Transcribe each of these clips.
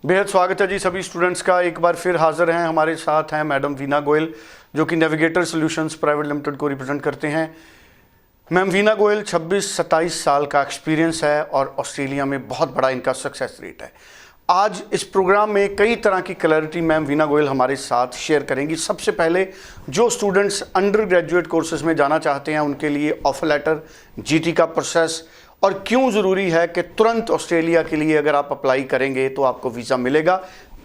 बेहद स्वागत है जी सभी स्टूडेंट्स का। एक बार फिर हाजिर हैं, हमारे साथ हैं मैडम वीना गोयल जो कि नेविगेटर सॉल्यूशंस प्राइवेट लिमिटेड को रिप्रेजेंट करते हैं। मैम वीना गोयल 26-27 साल का एक्सपीरियंस है और ऑस्ट्रेलिया में बहुत बड़ा इनका सक्सेस रेट है। आज इस प्रोग्राम में कई तरह की क्लैरिटी मैम वीना गोयल हमारे साथ शेयर करेंगी। सबसे पहले जो स्टूडेंट्स अंडर ग्रेजुएट कोर्सेज में जाना चाहते हैं उनके लिए ऑफर लेटर, जीटी का प्रोसेस और क्यों ज़रूरी है कि तुरंत ऑस्ट्रेलिया के लिए अगर आप अप्लाई करेंगे तो आपको वीज़ा मिलेगा,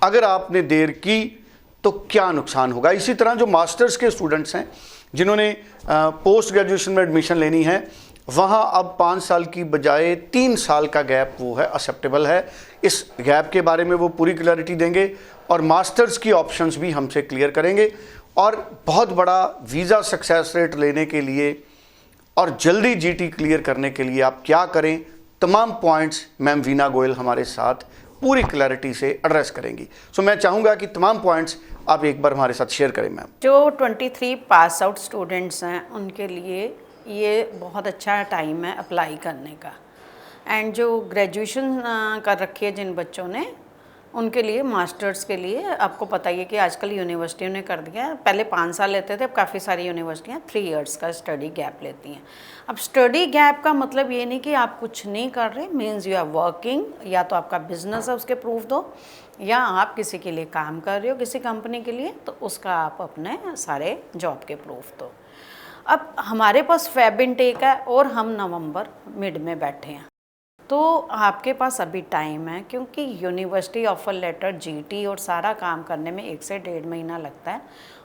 अगर आपने देर की तो क्या नुकसान होगा। इसी तरह जो मास्टर्स के स्टूडेंट्स हैं जिन्होंने पोस्ट ग्रेजुएशन में एडमिशन लेनी है, वहाँ अब 5 साल की बजाय 3 साल का गैप वो है एक्सेप्टेबल है। इस गैप के बारे में वो पूरी क्लैरिटी देंगे और मास्टर्स की ऑप्शंस भी हमसे क्लियर करेंगे। और बहुत बड़ा वीज़ा सक्सेस रेट लेने के लिए और जल्दी जीटी क्लियर करने के लिए आप क्या करें, तमाम पॉइंट्स मैम वीना गोयल हमारे साथ पूरी क्लैरिटी से एड्रेस करेंगी। सो मैं चाहूँगा कि तमाम पॉइंट्स आप एक बार हमारे साथ शेयर करें मैम। जो 23 पास आउट स्टूडेंट्स हैं उनके लिए ये बहुत अच्छा टाइम है अप्लाई करने का। एंड जो ग्रेजुएशन कर रखी है जिन बच्चों ने, उनके लिए मास्टर्स के लिए आपको पता ही है कि आजकल यूनिवर्सिटियों ने कर दिया है, पहले 5 साल लेते थे, अब काफ़ी सारी यूनिवर्सिटियाँ 3 इयर्स का स्टडी गैप लेती हैं। अब स्टडी गैप का मतलब ये नहीं कि आप कुछ नहीं कर रहे, मीन्स यू आर वर्किंग, या तो आपका बिजनेस है उसके प्रूफ दो, या आप किसी के लिए काम कर रहे हो किसी कंपनी के लिए, तो उसका आप अपने सारे जॉब के प्रूफ दो। अब हमारे पास फेब इनटेक है और हम नवंबर मिड में बैठे हैं, तो आपके पास अभी टाइम है, क्योंकि यूनिवर्सिटी ऑफर लेटर, जीटी और सारा काम करने में 1 से 1.5 महीना लगता है,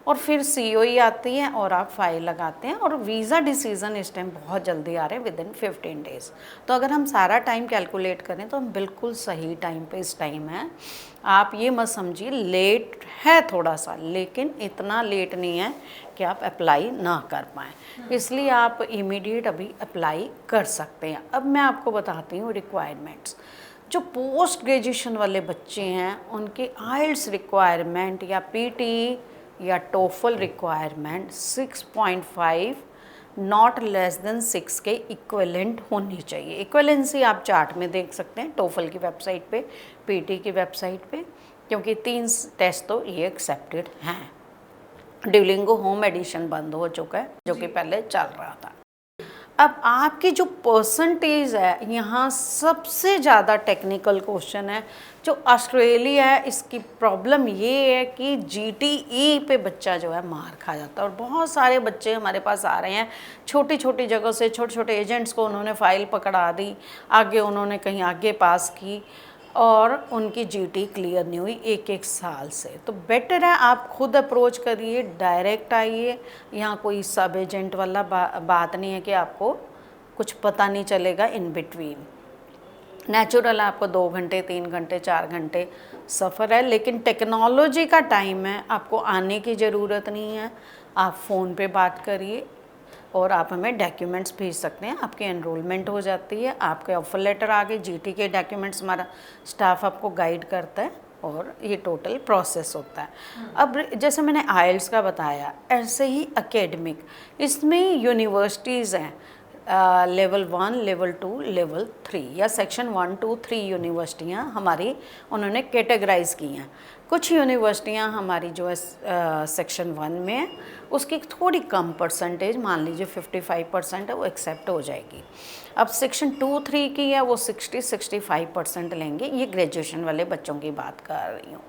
और फिर सीओई आती है और आप फाइल लगाते हैं, और वीज़ा डिसीज़न इस टाइम बहुत जल्दी आ रहे हैं, विदिन 15 डेज़। तो अगर हम सारा टाइम कैलकुलेट करें तो हम बिल्कुल सही टाइम पे इस टाइम है। आप ये मत समझिए, लेट है थोड़ा सा, लेकिन इतना लेट नहीं है कि आप अप्लाई ना कर पाएँ, इसलिए आप इमीडिएट अभी अप्लाई कर सकते हैं। अब मैं आपको बताती हूँ रिक्वायरमेंट्स। जो पोस्ट ग्रेजुएशन वाले बच्चे हैं उनके आइल्स रिक्वायरमेंट या पीटी या TOEFL requirement 6.5 not less than 6 के इक्विवेलेंट होनी चाहिए। इक्विवेलेंसी आप चार्ट में देख सकते हैं, टोफल की वेबसाइट पे, पीटी की वेबसाइट पे, क्योंकि 3 टेस्ट तो ये एक्सेप्टेड हैं। ड्यूलिंगो होम एडिशन बंद हो चुका है जो कि पहले चल रहा था। अब आपकी जो परसेंटेज है, यहाँ सबसे ज़्यादा टेक्निकल क्वेश्चन है जो ऑस्ट्रेलिया है। इसकी प्रॉब्लम ये है कि जीटीई पे बच्चा जो है मार खा जाता है, और बहुत सारे बच्चे हमारे पास आ रहे हैं छोटी छोटी जगह से, छोटे छोटे एजेंट्स को उन्होंने फ़ाइल पकड़ा दी, आगे उन्होंने कहीं आगे पास की और उनकी जीटी क्लियर नहीं हुई 1-1 साल से। तो बेटर है आप खुद अप्रोच करिए, डायरेक्ट आइए। यहाँ कोई सब एजेंट वाला बात नहीं है कि आपको कुछ पता नहीं चलेगा इन बिटवीन। नेचुरल है, आपको 2 घंटे 3 घंटे 4 घंटे सफ़र है, लेकिन टेक्नोलॉजी का टाइम है, आपको आने की ज़रूरत नहीं है। आप फ़ोन पे बात करिए और आप हमें डॉक्यूमेंट्स भेज सकते हैं, आपकी एनरोलमेंट हो जाती है, आपके ऑफर लेटर आ गए, जीटी के डॉक्यूमेंट्स हमारा स्टाफ आपको गाइड करता है और ये टोटल प्रोसेस होता है। अब जैसे मैंने आइल्स का बताया, ऐसे ही एकेडमिक, इसमें यूनिवर्सिटीज़ हैं लेवल 1, लेवल 2, लेवल 3 या सेक्शन 1, 2, 3 यूनिवर्सिटियाँ हमारी उन्होंने कैटेगराइज़ की हैं। कुछ यूनिवर्सिटियाँ हमारी जो है सेक्शन 1 में है, उसकी थोड़ी कम परसेंटेज, मान लीजिए 55% है, वो एक्सेप्ट हो जाएगी। अब सेक्शन 2, 3 की है, वो 60-65% लेंगे। ये ग्रेजुएशन वाले बच्चों की बात कर रही हूँ।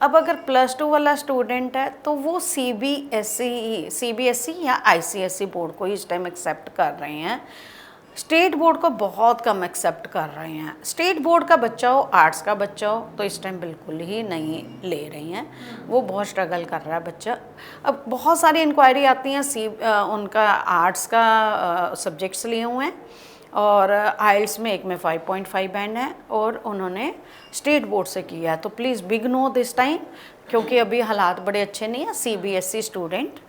अब अगर +2 वाला स्टूडेंट है तो वो सीबीएसई या आईसीएसई बोर्ड को इस टाइम एक्सेप्ट कर रहे हैं, स्टेट बोर्ड को बहुत कम एक्सेप्ट कर रहे हैं। स्टेट बोर्ड का बच्चा हो, आर्ट्स का बच्चा हो, तो इस टाइम बिल्कुल ही नहीं ले रही हैं, वो बहुत स्ट्रगल कर रहा है बच्चा। अब बहुत सारी इंक्वायरी आती हैं, उनका आर्ट्स का सब्जेक्ट्स लिए हुए हैं और आइल्स में एक में 5.5 बैंड है और उन्होंने स्टेट बोर्ड से किया है, तो please big no this time, क्योंकि अभी हालात बड़े अच्छे नहीं हैं। सीबीएसई स्टूडेंट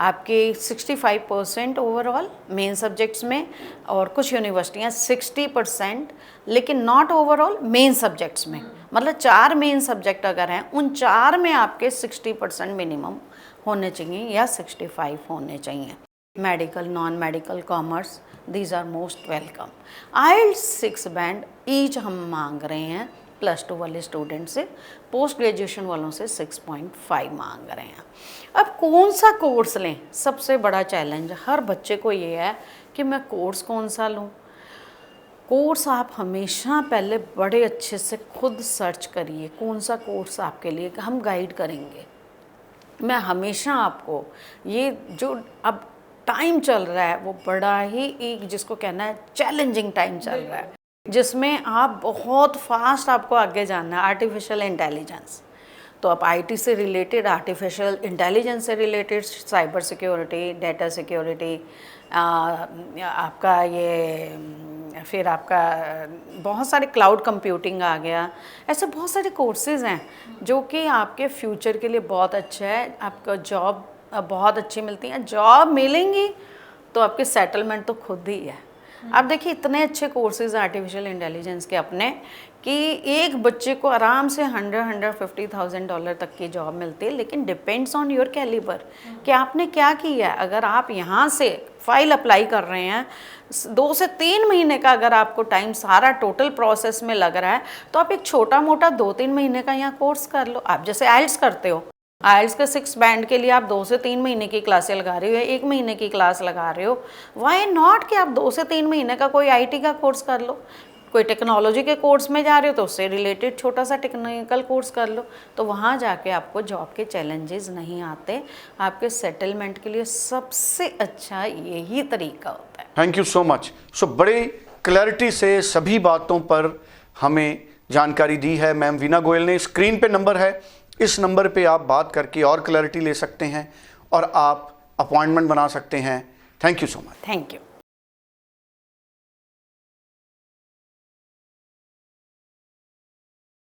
आपके 65% ओवरऑल मेन सब्जेक्ट्स में, और कुछ यूनिवर्सिटियाँ 60%, लेकिन नॉट ओवरऑल मेन सब्जेक्ट्स में, मतलब 4 मेन सब्जेक्ट अगर हैं, उन 4 में आपके 60% मिनिमम होने चाहिए या 65 होने चाहिए। Medical, non medical, commerce, these are most welcome. IELTS 6 band each हम मांग रहे हैं +2 वाले स्टूडेंट से, पोस्ट ग्रेजुएशन वालों से 6.5 मांग रहे हैं। अब कौन सा कोर्स लें, सबसे बड़ा चैलेंज हर बच्चे को ये है कि मैं कोर्स कौन सा लूँ। कोर्स आप हमेशा पहले बड़े अच्छे से खुद सर्च करिए कौन सा कोर्स आपके लिए, हम गाइड करेंगे। मैं हमेशा आपको ये जो अब टाइम चल रहा है वो बड़ा ही एक जिसको कहना है चैलेंजिंग टाइम चल रहा है, जिसमें आप बहुत फास्ट आपको आगे जाना है। आर्टिफिशियल इंटेलिजेंस, तो आप आईटी से रिलेटेड, आर्टिफिशियल इंटेलिजेंस से related, cyber security, data security, आपका ये फिर आपका बहुत सारे क्लाउड कंप्यूटिंग आ गया, ऐसे बहुत सारे कोर्सेज़ हैं जो कि आपके फ्यूचर के लिए बहुत अच्छा है। आपका जॉब बहुत अच्छी मिलती है, जॉब मिलेंगी तो आपकी सेटलमेंट तो खुद ही है। अब देखिए इतने अच्छे कोर्सेज आर्टिफिशियल इंटेलिजेंस के अपने कि एक बच्चे को आराम से $150,000 तक की जॉब मिलती है, लेकिन डिपेंड्स ऑन योर कैलिबर कि आपने क्या किया है। अगर आप यहाँ से फाइल अप्लाई कर रहे हैं, 2 से 3 महीने का अगर आपको टाइम सारा टोटल प्रोसेस में लग रहा है, तो आप एक छोटा मोटा 2-3 महीने का यहाँ कोर्स कर लो। आप जैसे आइल्स करते हो, आइल्स के 6 बैंड के लिए आप 2 से 3 महीने की क्लासें लगा रहे हो या 1 महीने की क्लास लगा रहे हो, वाई नॉट कि आप 2 से 3 महीने का कोई आईटी का कोर्स कर लो। कोई टेक्नोलॉजी के कोर्स में जा रहे हो तो उससे रिलेटेड छोटा सा टेक्निकल कोर्स कर लो, तो वहाँ जाके आपको जॉब के चैलेंजेस नहीं आते। आपके सेटलमेंट के लिए सबसे अच्छा यही तरीका होता है। Thank you so much. So बड़ी क्लैरिटी से सभी बातों पर हमें जानकारी दी है मैम वीना गोयल ने। स्क्रीन पे नंबर है, इस नंबर पे आप बात करके और क्लैरिटी ले सकते हैं और आप अपॉइंटमेंट बना सकते हैं। Thank you so much. Thank you.